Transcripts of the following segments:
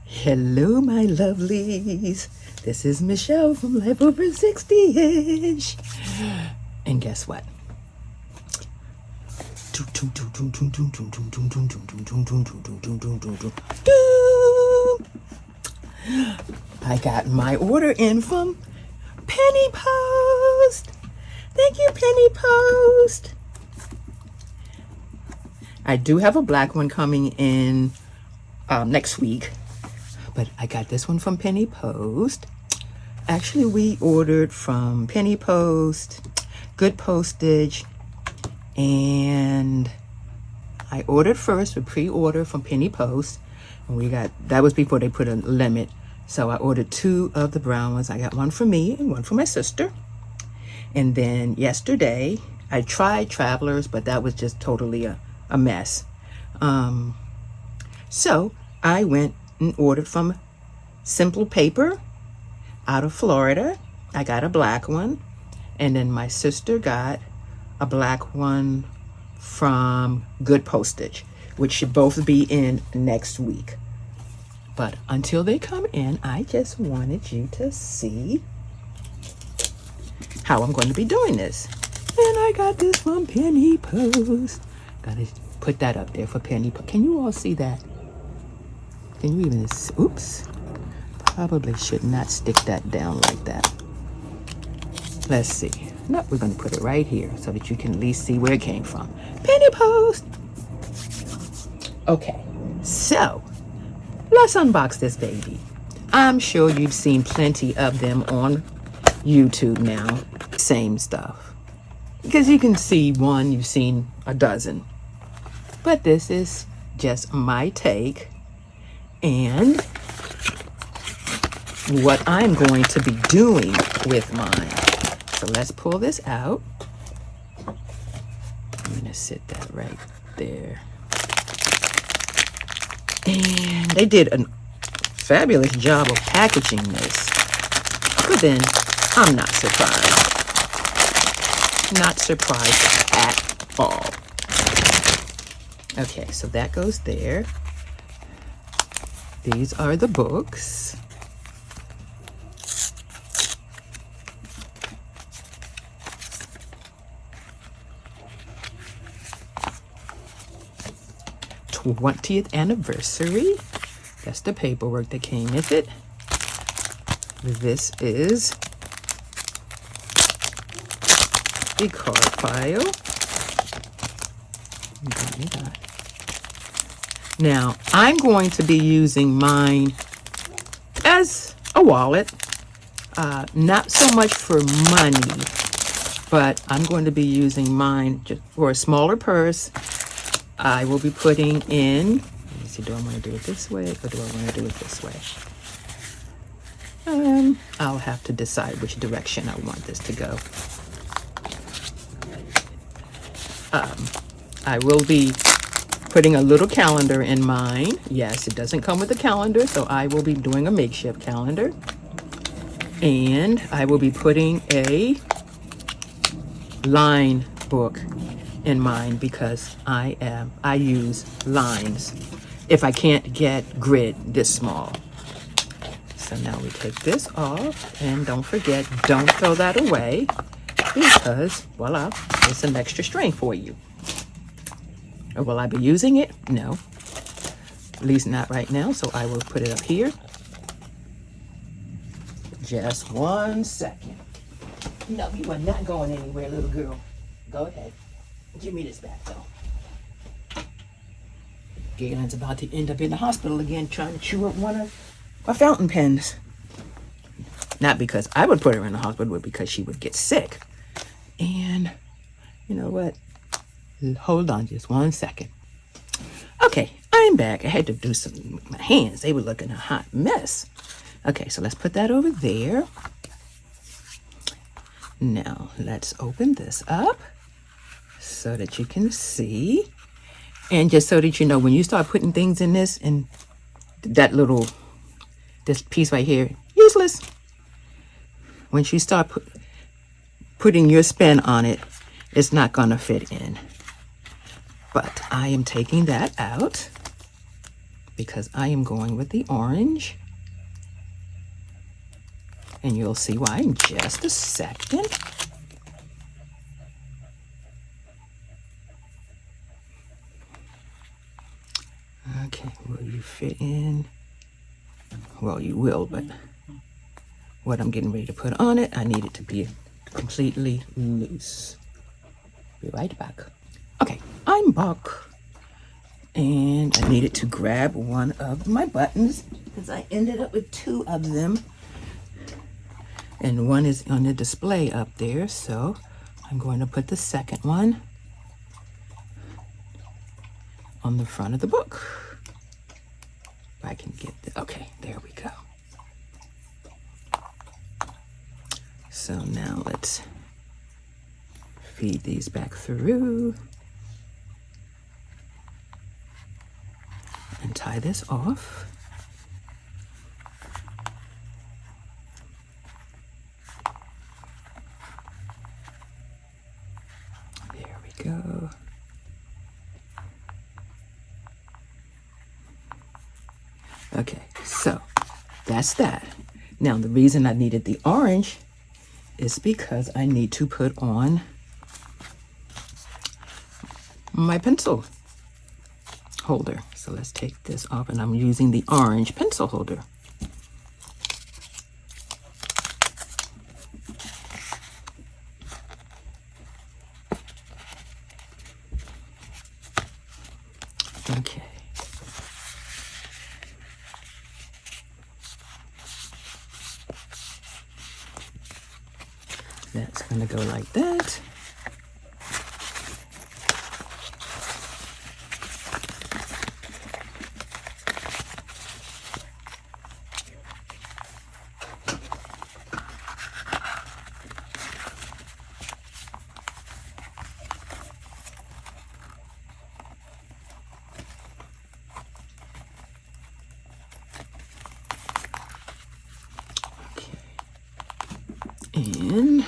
Hello, my lovelies. This is Michelle from Life Over 60-ish. And guess what? I got my order in from Penny Post. Thank you, Penny Post. I do have a black one coming in next week, but I got this one from Penny Post. Actually, we ordered from Penny Post, good postage, and I ordered first with pre-order from Penny Post, and we got, that was before they put a limit. So I ordered 2 of the brown ones. I got one for me and one for my sister. And then yesterday, I tried Travelers, but that was just totally a mess. So I went and ordered from Simple Paper out of Florida. I got a black one. And then my sister got a black one from Good Postage, which should both be in next week. But until they come in, I just wanted you to see how I'm going to be doing this. And I got this from Penny Post. Gotta put that up there for Penny Post. Can you all see that? Can you even see? Oops. Probably should not stick that down like that. Let's see. No, we're going to put it right here so that you can at least see where it came from. Penny Post. Okay, so let's unbox this baby. I'm sure you've seen plenty of them on YouTube now. Same stuff. Because you can see one, you've seen a dozen. But this is just my take and what I'm going to be doing with mine. So let's pull this out. I'm going to sit that right there. And they did a fabulous job of packaging this. But then, I'm not surprised. Not surprised at all. Okay, so that goes there. These are the books. '20th anniversary. That's the paperwork that came with it. This is the card file. Now, I'm going to be using mine as a wallet. Not so much for money, but I'm going to be using mine just for a smaller purse. I will be putting in, let me see, do I want to do it this way or do I want to do it this way? I'll have to decide which direction I want this to go. I will be putting a little calendar in mine. Yes, it doesn't come with a calendar, so I will be doing a makeshift calendar. And I will be putting a line book in mine because I use lines if I can't get grid this small. So now we take this off, and don't forget, don't throw that away because voila, it's some extra string for you. Or will I be using it? No, at least not right now. So I will put it up here. Just 1 second. No, you are not going anywhere, little girl. Go ahead. Give me this back, though. Galen's about to end up in the hospital again trying to chew up one of my fountain pens. Not because I would put her in the hospital, but because she would get sick. And you know what? Hold on just 1 second. Okay, I'm back. I had to do something with my hands. They were looking a hot mess. Okay, so let's put that over there. Now, let's open this up so that you can see. And just so that you know, when you start putting things in this, and this piece right here, useless. Once you start putting your spin on it, it's not going to fit in. But I am taking that out. because I am going with the orange. And you'll see why in just a second. Okay, will you fit in? Well, you will, but what I'm getting ready to put on it, I need it to be completely loose. Be right back. Okay, I'm back. And I needed to grab one of my buttons because I ended up with two of them. And one is on the display up there, so I'm going to put the second one on the front of the book. If I can get the, okay, there we go. So now let's feed these back through and tie this off. There we go. Okay, so that's that. Now the reason I needed the orange is because I need to put on my pencil holder. So let's take this off, and I'm using the orange pencil holder. Okay. That's going to go like that. And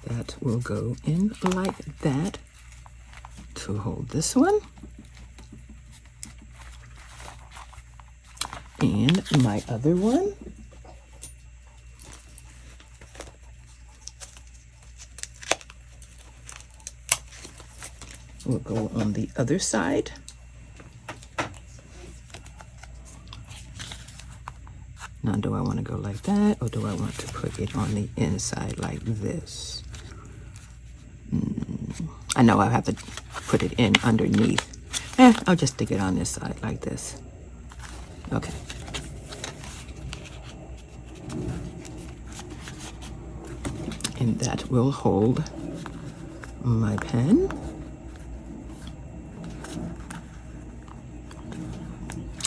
that will go in like that to hold this one. And my other one will go on the other side. Now, do I want to go like that, or do I want to put it on the inside like this? I know I have to put it in underneath. I'll just stick it on this side like this. Okay. And that will hold my pen.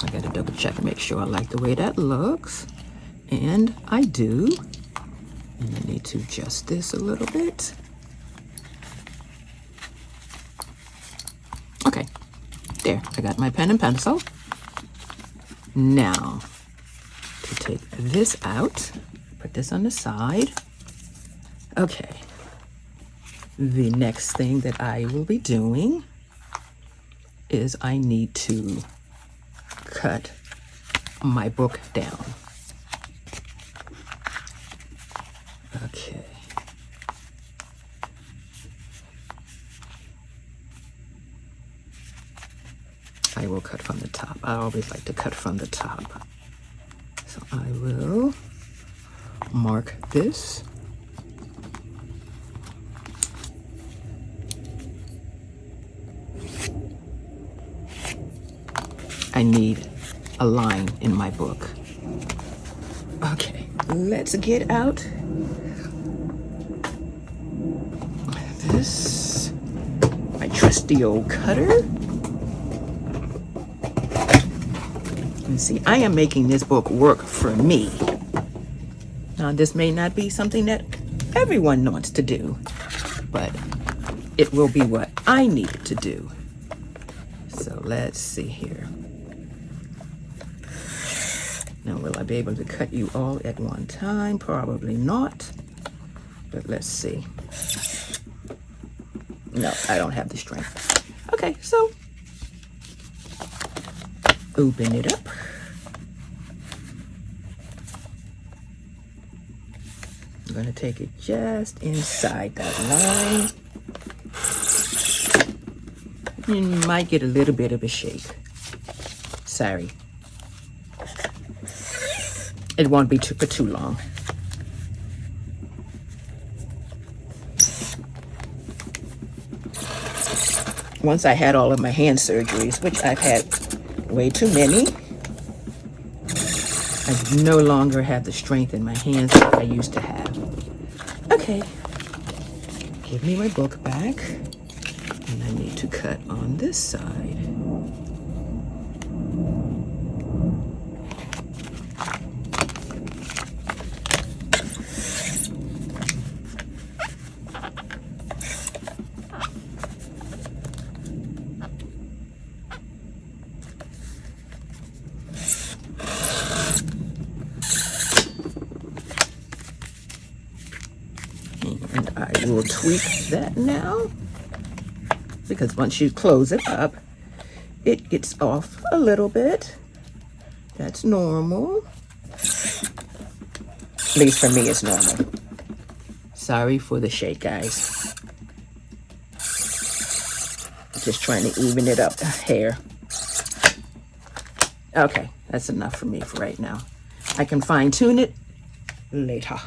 I gotta double check and make sure I like the way that looks. And I do. And I need to adjust this a little bit. Okay, there, I got my pen and pencil. Now, to take this out, put this on the side. Okay, the next thing that I will be doing is I need to cut my book down. Okay. I will cut from the top. I always like to cut from the top. So I will mark this. I need a line in my book. Okay, let's get out this, my trusty old cutter. And see, I am making this book work for me. Now, this may not be something that everyone wants to do, but it will be what I need to do. So let's see here. Now, will I be able to cut you all at one time? Probably not, but let's see. No, I don't have the strength. Okay, so open it up. I'm going to take it just inside that line. You might get a little bit of a shake. Sorry. It won't be for too long. Once I had all of my hand surgeries, which I've had way too many, I no longer have the strength in my hands that I used to have. Okay, give me my book back, and I need to cut on this side. And I will tweak that now, because once you close it up, it gets off a little bit. That's normal. At least for me, it's normal. Sorry for the shake, guys. Just trying to even it up a hair. Okay, that's enough for me for right now. I can fine tune it later.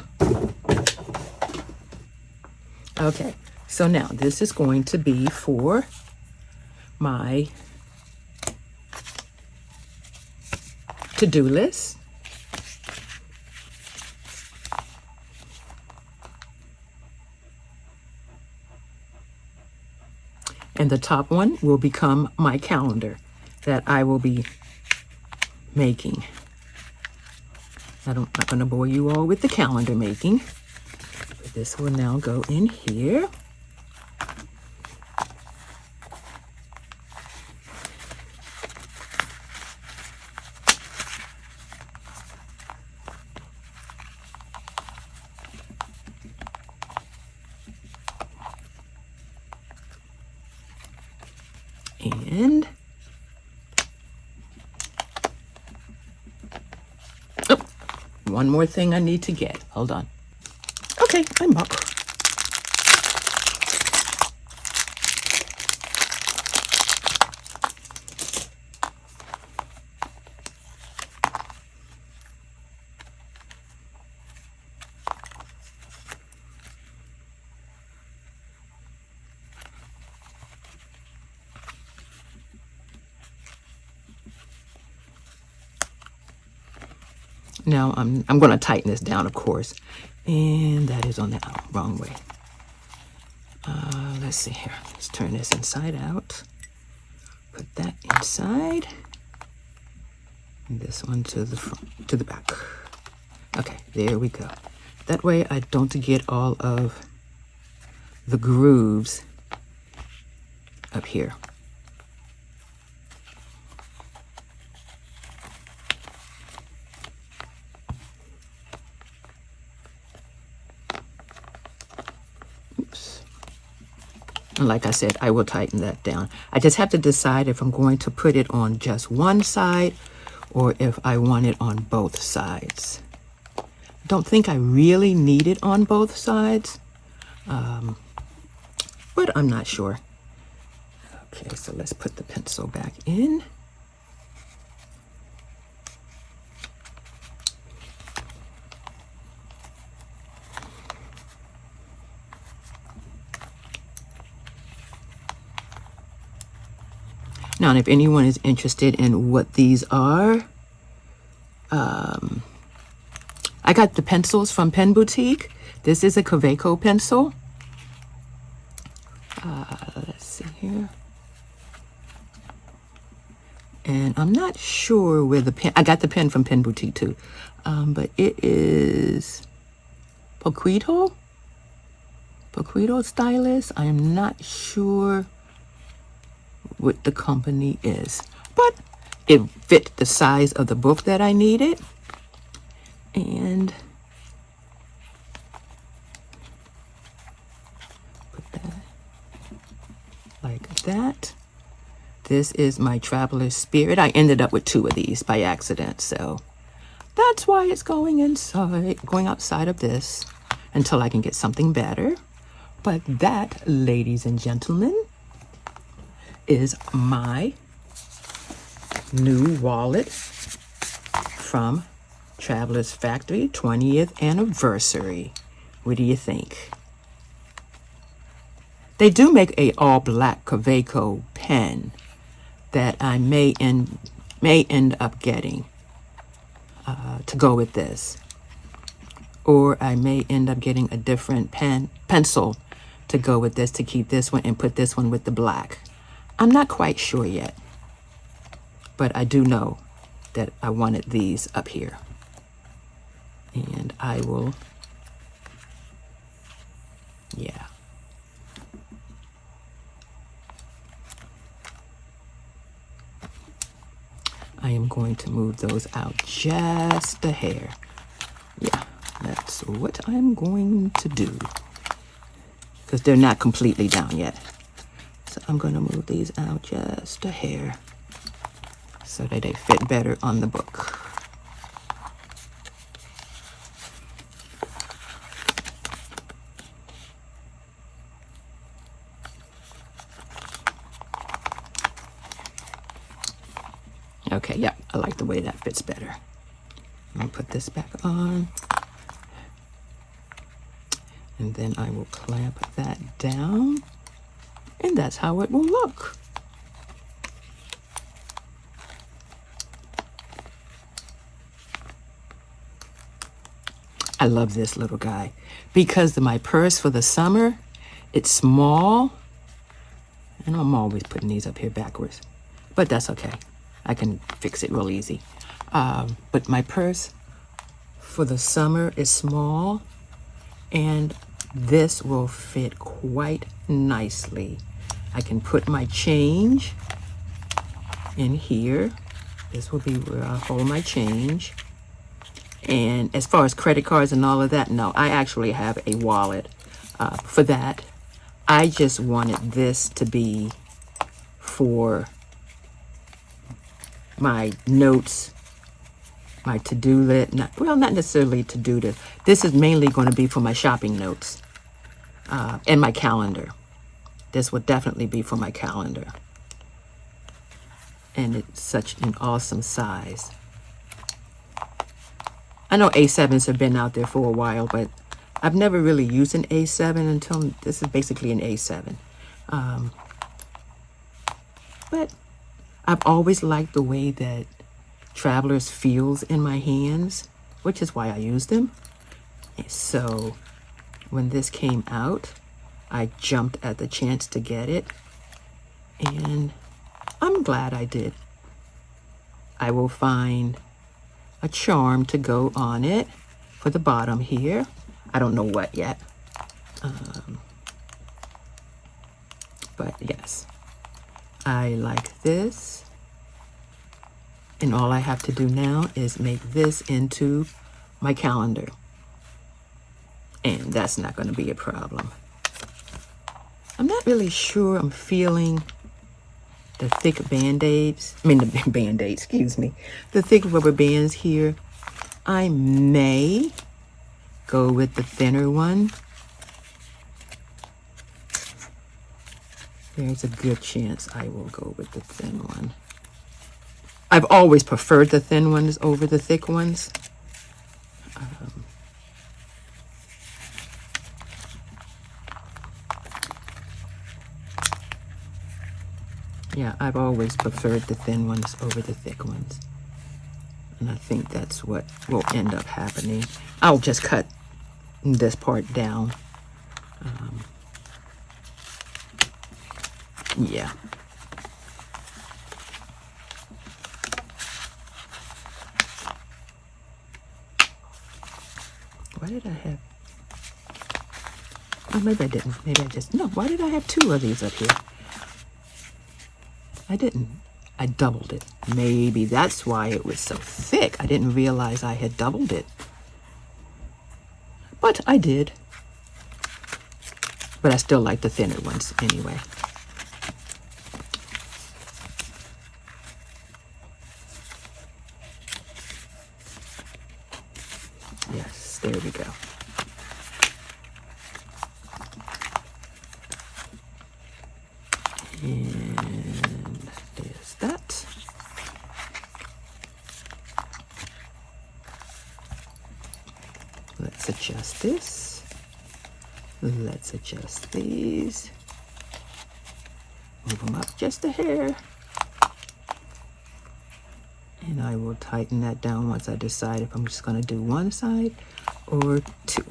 Okay, so now this is going to be for my to-do list. And the top one will become my calendar that I will be making. I'm not going to bore you all with the calendar making. This will now go in here. And oh, one more thing I need to get. Hold on. Okay, I'm back. Now I'm going to tighten this down, of course, and that is on the wrong way. Let's see here. Let's turn this inside out. Put that inside. And this one to the front, to the back. Okay, there we go. That way I don't get all of the grooves up here. And like I said, I will tighten that down. I just have to decide if I'm going to put it on just one side or if I want it on both sides. I don't think I really need it on both sides, but I'm not sure. Okay, so let's put the pencil back in. Now, and if anyone is interested in what these are, I got the pencils from Pen Boutique. This is a Kaweco pencil. Let's see here. And I'm not sure where the pen, I got the pen from Pen Boutique too. But it is Poquito Stylus. I am not sure what the company is, but it fit the size of the book that I needed. And put that like that. This is my Traveler's Spirit. I ended up with 2 of these by accident, so that's why it's going outside of this until I can get something better. But that, ladies and gentlemen, is my new wallet from Traveler's Factory 20th anniversary. What do you think? They do make a all black Kaweco pen that I may end up getting to go with this, or I may end up getting a different pencil to go with this, to keep this one and put this one with the black. I'm not quite sure yet, but I do know that I wanted these up here, and I will, yeah. I am going to move those out just a hair. Yeah, that's what I'm going to do, because they're not completely down yet. So I'm going to move these out just a hair so that they fit better on the book. Okay, yeah, I like the way that fits better. I'm gonna put this back on. And then I will clamp that down. And that's how it will look. I love this little guy because my purse for the summer, it's small. And I'm always putting these up here backwards, but that's okay. I can fix it real easy. But my purse for the summer is small, and this will fit quite nicely. I can put my change in here. This will be where I hold my change. And as far as credit cards and all of that, no, I actually have a wallet for that. I just wanted this to be for my notes, my to-do list. Not necessarily to-do list. This is mainly going to be for my shopping notes and my calendar. This would definitely be for my calendar. And it's such an awesome size. I know A7s have been out there for a while, but I've never really used an A7 until this is basically an A7. But I've always liked the way that Travelers feels in my hands, which is why I use them. So when this came out, I jumped at the chance to get it, and I'm glad I did. I will find a charm to go on it for the bottom here. I don't know what yet. But yes, I like this. And all I have to do now is make this into my calendar. And that's not going to be a problem. I'm not really sure I'm feeling the thick band-aids. The band-aids, excuse me. The thick rubber bands here. I may go with the thinner one. There's a good chance I will go with the thin one. I've always preferred the thin ones over the thick ones. Yeah, I've always preferred the thin ones over the thick ones. And I think that's what will end up happening. I'll just cut this part down. Yeah. Why did I have... Oh, maybe I didn't. Maybe I just... No, why did I have 2 of these up here? I didn't. I doubled it. Maybe that's why it was so thick. I didn't realize I had doubled it. But I did. But I still like the thinner ones anyway. There we go. And there's that. Let's adjust this. Let's adjust these. Move them up just a hair. And I will tighten that down once I decide if I'm just going to do one side or two.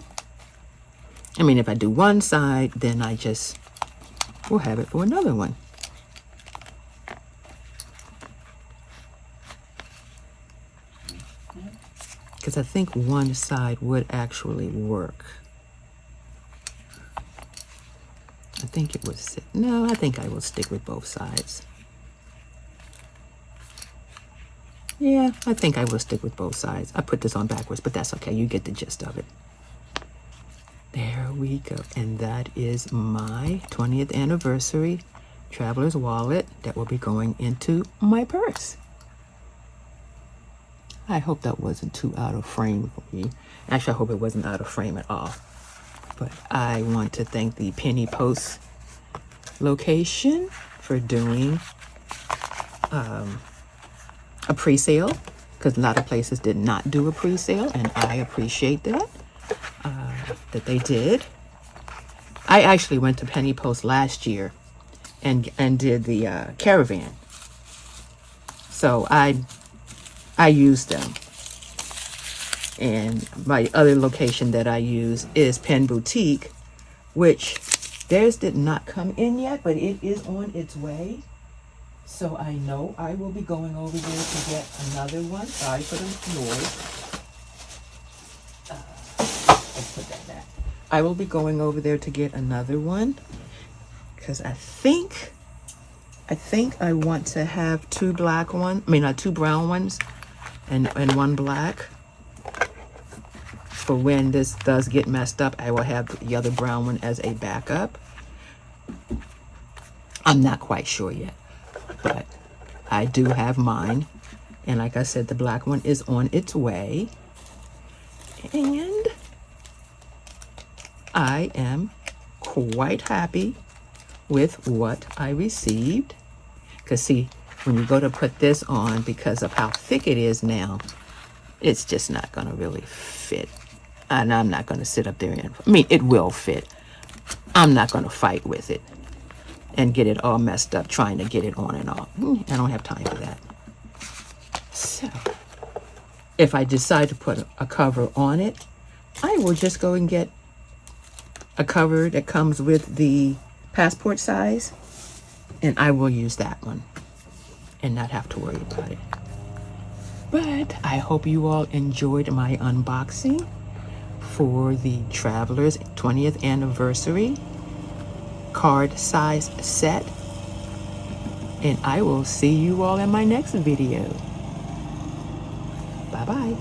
I mean, if I do one side, then I just will have it for another one. Because I think one side would actually work. I think it would sit. No, I think I will stick with both sides. Yeah, I think I will stick with both sides. I put this on backwards, but that's okay. You get the gist of it. There we go. And that is my 20th anniversary traveler's wallet that will be going into my purse. I hope that wasn't too out of frame for me. Actually, I hope it wasn't out of frame at all. But I want to thank the Penny Post location for doing a pre-sale, because a lot of places did not do a pre-sale, and I appreciate that that they did. I actually went to Penny Post last year and did the caravan, so I used them. And my other location that I use is Pen Boutique, which theirs did not come in yet, but it is on its way. So I know I will be going over there to get another one. Sorry for the noise. Let's put that back. I will be going over there to get another one because I think I want to have two brown ones and one black. For when this does get messed up, I will have the other brown one as a backup. I'm not quite sure yet, but I do have mine. And like I said, the black one is on its way. And I am quite happy with what I received. Because see, when you go to put this on, because of how thick it is now, it's just not going to really fit. And I'm not going to sit up there and, it will fit. I'm not going to fight with it and get it all messed up trying to get it on and off. I don't have time for that. So, if I decide to put a cover on it, I will just go and get a cover that comes with the passport size, and I will use that one and not have to worry about it. But I hope you all enjoyed my unboxing for the Traveler's 20th anniversary card size set. And I will see you all in my next video. Bye-bye.